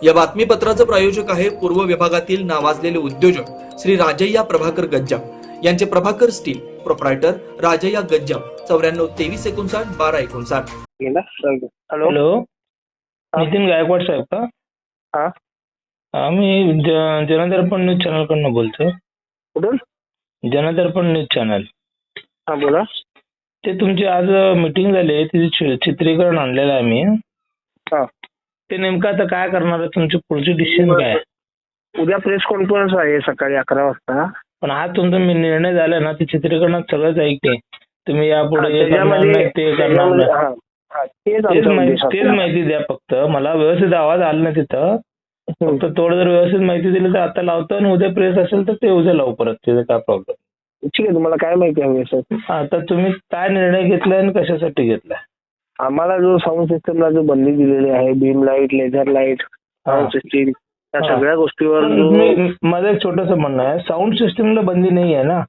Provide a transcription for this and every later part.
या बातमीपत्राचं प्रायोजक आहे पूर्व विभागातील नावाजलेले उद्योजक श्री राजय्या प्रभाकर गज्जाम यांचे Prabhakar steel, proprietor Rajayya Gajjam, 94 59 12 59. Hello. Hello, हा. नितीन गायकवाड साहेब का? हा. आम्ही जनदर्पण न्यूज चॅनल कडनं बोलतोय. कुठून? जनदर्पण न्यूज चॅनल. हा, बोला. ते तुमची आज मीटिंग झाली, तिथे चित्रीकरण आणलेलं आहे मी. हा. ते नेमकं आता काय करणार आहे, तुमची पुढची डिसिजन काय आहे? उद्या प्रेस कॉन्फरन्स आहे सकाळी 11 वाजता. पण हा तुमचा निर्णय झाला ना, ते चित्रीकरणात सगळंच ऐकते. तुम्ही यापुढे हे करणार नाही, ते करणार नाही. तेच माहिती द्या फक्त. मला व्यवस्थित आवाज आला ना तिथं. फक्त थोडं जर व्यवस्थित माहिती दिली तर आता लावतो, आणि उद्या प्रेस असेल तर ते उद्या लावू परत. तिथे काय प्रॉब्लेम? ठीक आहे. तुम्हाला काय माहिती हवी सर? आता तुम्ही काय निर्णय घेतलाय आणि कशासाठी घेतलाय? आम्हाला जो साऊंड सिस्टमला जो बंदी दिलेली आहे, beam light, laser light, sound system, या सगळ्या गोष्टीवर माझं एक छोटंसं म्हणणं आहे, साऊंड सिस्टमला बंदी नाही आहे ना,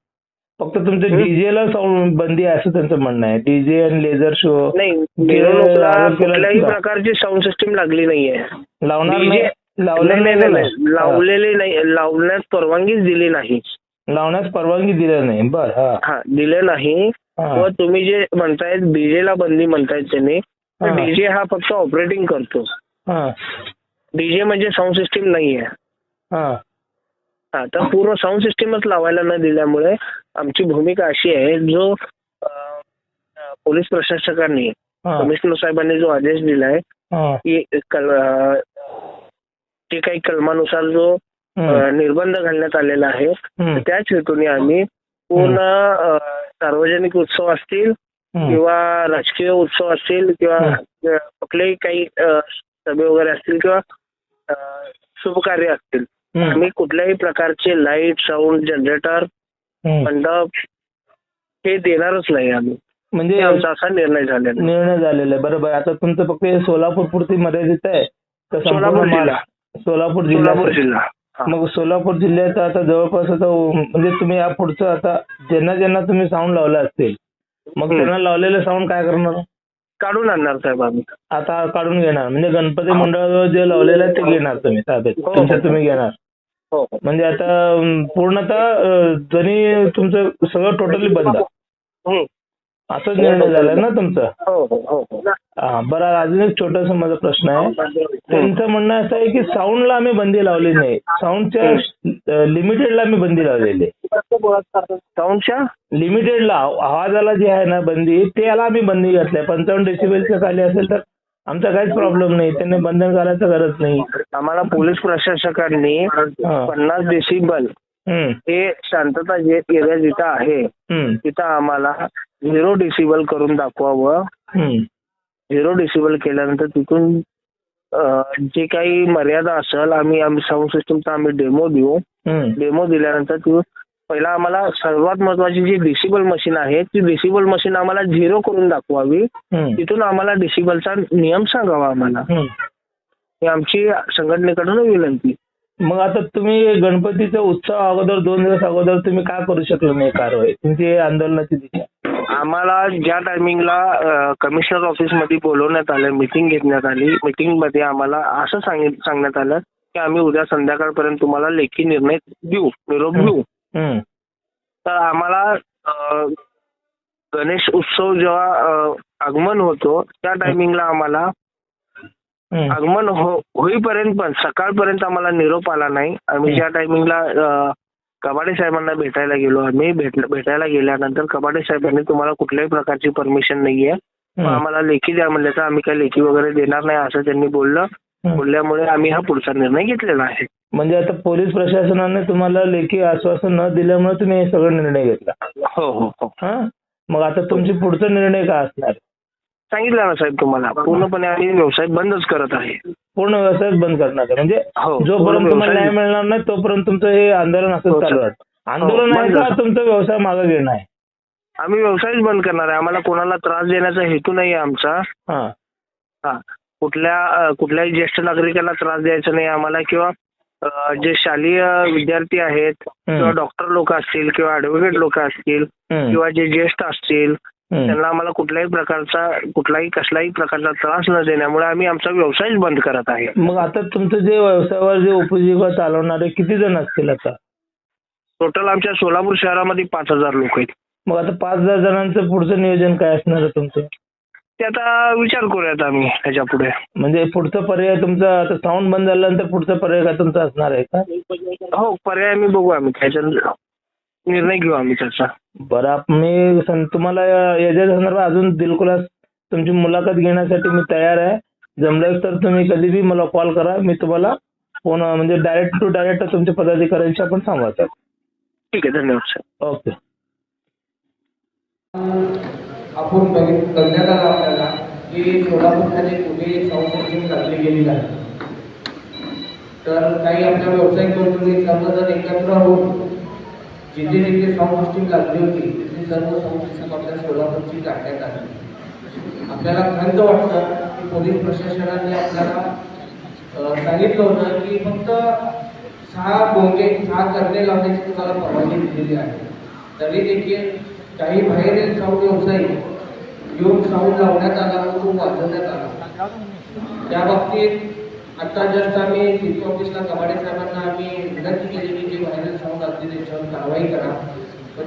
फक्त तुमच्या डीजे ला साऊंड बंदी आहे असं त्यांचं म्हणणं आहे. डीजे आणि लेझर शो नाही, मिरवणुकीला कुठल्याही प्रकारची साऊंड सिस्टीम लागली नाहीये. लावलेले नाही, लावण्यास परवानगीच दिली नाही. लावण्यास परवानगी दिली नाही. बरं. हा, दिले नाही. व तुम्ही जे म्हणतायत डीजे ला बंदी म्हणतायत त्यांनी, डीजे हा फक्त ऑपरेटिंग करतो. डीजे म्हणजे साऊंड सिस्टीम नाहीये. हा, तर पूर्ण साऊंड सिस्टीमच लावायला न दिल्यामुळे आमची भूमिका अशी आहे, जो पोलीस प्रशासकांनी, कमिशनर साहेबांनी जो आदेश दिलाय की जे काही कलमानुसार जो निर्बंध घालण्यात आलेला आहे, त्याच हेतूने आम्ही पूर्ण सार्वजनिक उत्सव असतील किंवा राजकीय उत्सव असतील किंवा कुठलेही काही सभे वगैरे असतील किंवा शुभ कार्य असतील, आम्ही कुठल्याही प्रकारचे लाईट, साऊंड, जनरेटर, मंडप हे देणारच नाही आम्ही. म्हणजे आमचा असा निर्णय झालेला आहे. बरोबर. आता तुमचं फक्त सोलापूर पुरती मर्यादित आहे? सोलापूर जिल्हा. मग सोलापूर जिल्ह्याचा आता जवळपास आता म्हणजे तुम्ही या पुढचं आता ज्यांना तुम्ही साऊंड लावलं असतील, मग त्यांना लावलेलं साऊंड काय करणार? काढून आणणार साहेब आम्ही. आता काढून घेणार म्हणजे गणपती मंडळाजवळ जे लावलेलं आहे ते घेणार तुम्ही ताब्यात? तुमच्या तुम्ही घेणार? हो. म्हणजे आता पूर्णतः जणी तुमचं सगळं टोटली बंद असाच निर्णय झालाय ना तुमचा? बरं. अजून एक छोटासा माझा प्रश्न आहे. त्यांचं म्हणणं असं आहे की साऊंडला आम्ही बंदी लावली नाही, साऊंडच्या लिमिटेडला आम्ही बंदी लावलेली आहे. साऊंडच्या लिमिटेडला आवाजाला जे आहे ना बंदी, त्याला आम्ही बंदी घातली. 55 डेसिबलच्या खाली असेल तर आमचा काहीच प्रॉब्लेम नाही, त्यांनी बंधन घालायचं गरज नाही. आम्हाला पोलीस प्रशासकांनी 50 डेसिबल हे शांतता एरिया जिथं आहे तिथं आम्हाला 0 डेसिबल करून दाखवावं. 0 डेसिबल केल्यानंतर तिथून जे काही मर्यादा असेल आम्ही साऊंड सिस्टमचा आम्ही डेमो देऊ. डेमो दिल्यानंतर पहिला आम्हाला सर्वात महत्वाची जी डेसिबल मशीन आहे ती डेसिबल मशीन आम्हाला 0 करून दाखवावी. तिथून आम्हाला डेसिबलचा नियम सांगावा आम्हाला. ही आमची संघटनेकडून विनंती. मग आता तुम्ही गणपतीचा उत्सव अगोदर 2 दिवस अगोदर तुम्ही काय करू शकलो नाही कारवाई तुमची आंदोलनाची दिशा? आम्हाला ज्या टायमिंगला कमिशनर ऑफिस मध्ये बोलवण्यात आलं, मीटिंग घेण्यात आली, मीटिंग मध्ये आम्हाला असं सांगण्यात आलं की आम्ही उद्या संध्याकाळपर्यंत तुम्हाला लेखी निर्णय देऊ, निरोप देऊ. तर आम्हाला गणेश उत्सव जेव्हा आगमन होतो त्या टायमिंगला आम्हाला आगमन होईपर्यंत पण सकाळपर्यंत आम्हाला निरोप आला नाही. आम्ही ज्या टायमिंगला कबाडे साहेबांना भेटायला गेलो, आम्ही भेटायला गेल्यानंतर कबाडे साहेबांनी तुम्हाला कुठल्याही प्रकारची परमिशन नाहीये, आम्हाला लेखी द्या म्हणलं तर आम्ही काही लेखी वगैरे देणार नाही असं त्यांनी बोलल्यामुळे आम्ही हा पुढचा निर्णय घेतलेला आहे. म्हणजे आता पोलीस प्रशासनाने तुम्हाला लेखी आश्वासन न दिल्यामुळे तुम्ही हे सगळं निर्णय घेतला? हो. मग आता तुमची पुढचा निर्णय काय असणार? सांगितलं ना साहेब तुम्हाला, पूर्णपणे आम्ही व्यवसाय बंदच करत आहे. पूर्ण व्यवसाय बंद करणार म्हणजे जोपर्यंत तुम्हाला न्याय मिळणार नाही तोपर्यंत तुमचं हे आंदोलन असंच चालू आहे? आंदोलन आहे का तुमचा व्यवसाय मागे घेणं आहे? आम्ही व्यवसायच बंद करणार आहे. आम्हाला कोणाला त्रास देण्याचा हेतू नाही आहे आमचा. कुठल्याही ज्येष्ठ नागरिकांना त्रास द्यायचा नाही आम्हाला, किंवा जे शालेय विद्यार्थी आहेत किंवा डॉक्टर लोक असतील किंवा ऍडव्होकेट लोक असतील किंवा जे ज्येष्ठ असतील त्यांना आम्हाला कुठलाही कसलाही प्रकारचा त्रास न देण्यामुळे आम्ही आमचा व्यवसायच बंद करत आहे. मग आता तुमचं जे व्यवसायावर जे उपजीविका चालवणारे किती जण असतील आता? टोटल आमच्या सोलापूर शहरामध्ये 5,000 लोक आहेत. मग आता 5,000 जणांचं पुढचं नियोजन काय असणार आहे तुमचं? ते आता विचार करूयात आम्ही ह्याच्या पुढे. म्हणजे पुढचा पर्याय तुमचा आता साऊंड बंद झाल्यानंतर पुढचा पर्याय काय तुमचा असणार आहे का? हो, पर्याय आम्ही बघू, आम्ही त्याच्या निर्णय घेऊ आम्ही त्याचा. बरं, मी तुम्हाला याच्या संदर्भात अजून दिलखुलास तुमची मुलाखत घेण्यासाठी मी तयार आहे. जमलं तर तुम्ही कधी बी मला कॉल करा, मी तुम्हाला फोन म्हणजे डायरेक्ट टू डायरेक्ट तुमच्या पदाधिकाऱ्यांशी आपण संवाद साधू. ठीक आहे, धन्यवाद सर. ओके. आपण बघण्यात आलं आपल्याला की सोलापूरमध्ये कुठे साऊंड सिस्टीम लागली गेलेली आहे. तर काही आपल्या व्यावसायिक कंपनी सर्वजण एकत्र होऊन जिथे जिथे साऊंड सिस्टीम लागली होती तिथे सर्व साऊंड सिस्टीम आपल्या सोलापूरची टाकण्यात आली. आपल्याला खंत वाटतं की पोलीस प्रशासनाने आपल्याला सांगितलं होतं की फक्त 6 करणे लावण्याची तुम्हाला परवानगी दिलेली आहे. तरी देखील काही बाहेरील साऊंड व्यावसायिक येऊन साऊंड लावण्यात आला व खूप वाजवण्यात आला. त्या बाबतीत आता जस्ट आम्ही सिटी ऑफिसला कमाडे साहेबांना आम्ही विनंती केली की जे बाहेरील साऊंड असतील त्याच्यावर कारवाई करा व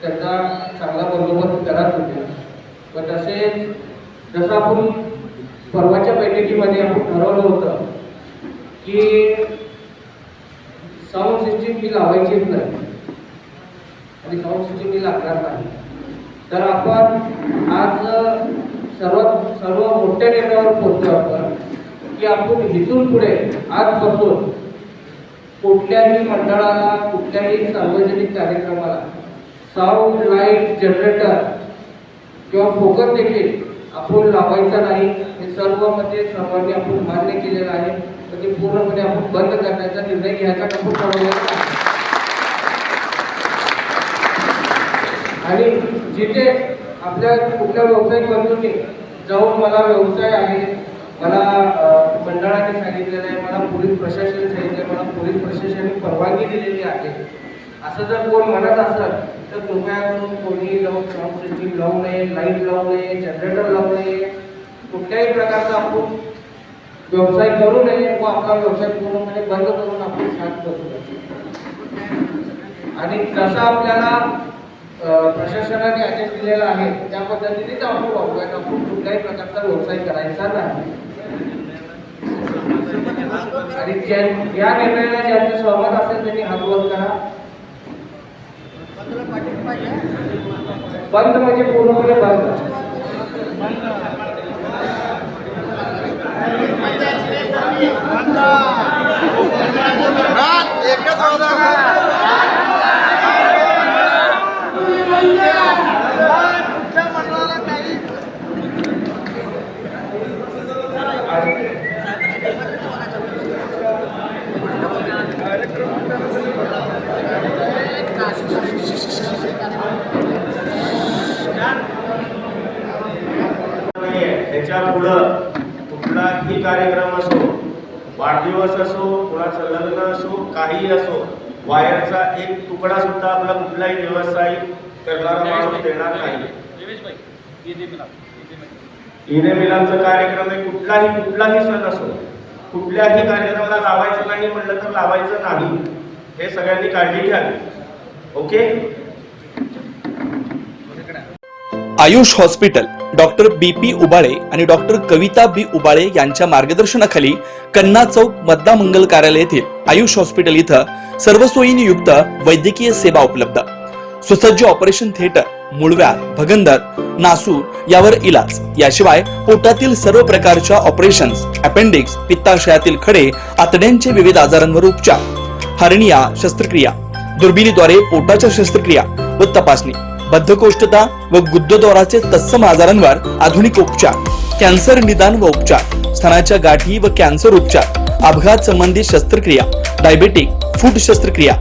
त्याचा चांगला बंदोबस्त करा तुम्ही. व तसेच जसं आपण परवाच्या बैठकीमध्ये आपण ठरवलं होतं की साऊंड सिस्टीम ही लावायचीच नाही आणि साऊंड सिस्टीम ही लागणार नाही. तर आपण आज सर्व मोठ्या निर्णयावर पोहोचलो आपण की आपण इथून पुढे आजपासून कुठल्याही मंडळाला कुठल्याही सार्वजनिक कार्यक्रमाला साऊंड लाईट जनरेटर किंवा फोकस देखील आपण लावायचा नाही. हे सर्वमध्ये सर्वांनी आपण मान्य केलेलं आहे. तर ते पूर्णपणे आपण बंद करण्याचा निर्णय घ्यायचा आपण ठरवलेला आहे. आणि जिथे आपल्या कुठल्या व्यावसायिक बंधूंनी जाऊन मला व्यवसाय आहे, मला मंडळाने सांगितलेलं आहे, मला पोलीस प्रशासनाने सांगितलं, मला पोलीस प्रशासनाने परवानगी दिलेली आहे, असं जर कोण म्हणत असेल तर कृपया करून कोणी जाऊन साऊंड सिस्टीम लावू नये, लाईट लावू नये, जनरेटर लावू नये, कुठल्याही प्रकारचा आपण व्यवसाय करू नये व आपला व्यवसाय पूर्णपणे बंद करून आपण शांत करू. आणि जसं आपल्याला प्रशासनाने आदेश दिलेला आहे त्या पद्धतीनेच आपण वापरूयात. आपण कुठल्याही प्रकारचा व्यवसाय करायचा नाही. आणि या निर्णयाला ज्यांचे सहमत असेल त्यांनी हात वर करा. बंद म्हणजे पूर्णपणे बंद. त्याच्या पुढं कुठलाही कार्यक्रम असो, वाढदिवस असो, कुणाचं लग्न असो, काही असो, वायरचा एक तुकडा सुद्धा आपला कुठलाही व्यवसाय करणारा माणूस देणार नाही. ईदे मिलादचा कार्यक्रम आहे, कुठलाही सण असो, कुठल्याही कार्यक्रमाला लावायचं नाही म्हटलं तर लावायचं नाही. हे सगळ्यांनी काळजी घ्यावी. Okay. Ayush hospital doctor BP Ubale आणि डॉक्टर कविता B उबाळे यांच्या मार्गदर्शनाखाली कन्ना चौक मतदा मंगल कार्यालय येथील आयुष हॉस्पिटल इथं सर्व सोयींनी युक्त वैद्यकीय सेवा उपलब्ध. सुसज्ज ऑपरेशन थिएटर, मूळव्याध, भगंदर, नासूर यावर इलाज. याशिवाय पोटातील सर्व प्रकारच्या ऑपरेशन्स, अपेंडिक्स, पित्ताशयातील खडे, आतड्यांचे विविध आजारांवर उपचार, हर्निया शस्त्रक्रिया, दुर्बिणीद्वारे पोटाच्या शस्त्रक्रिया व तपासणी, बद्धकोष्ठता व गुदद्वाराचे तत्सम आजारांवर आधुनिक उपचार, कॅन्सर निदान व उपचार, स्तनाच्या गाठी व कॅन्सर उपचार, अपघात संबंधित शस्त्रक्रिया, डायबेटिक, फूट शस्त्रक्रिया,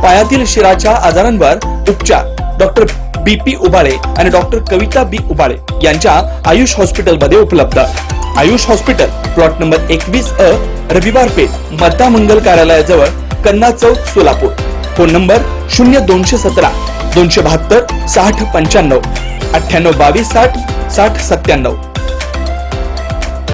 पायातील शिराच्या आजारांवर उपचार डॉक्टर BP उबाळे आणि डॉक्टर कविता B उबाळे यांच्या आयुष हॉस्पिटल मध्ये उपलब्ध. Ayush hospital plot number 21A, रविवार पेठ, मतदा मंगल कार्यालयाजवळ, कन्ना चौक, सोलापूर. Phone number 0217 272 6095. 98 22 60 60 97.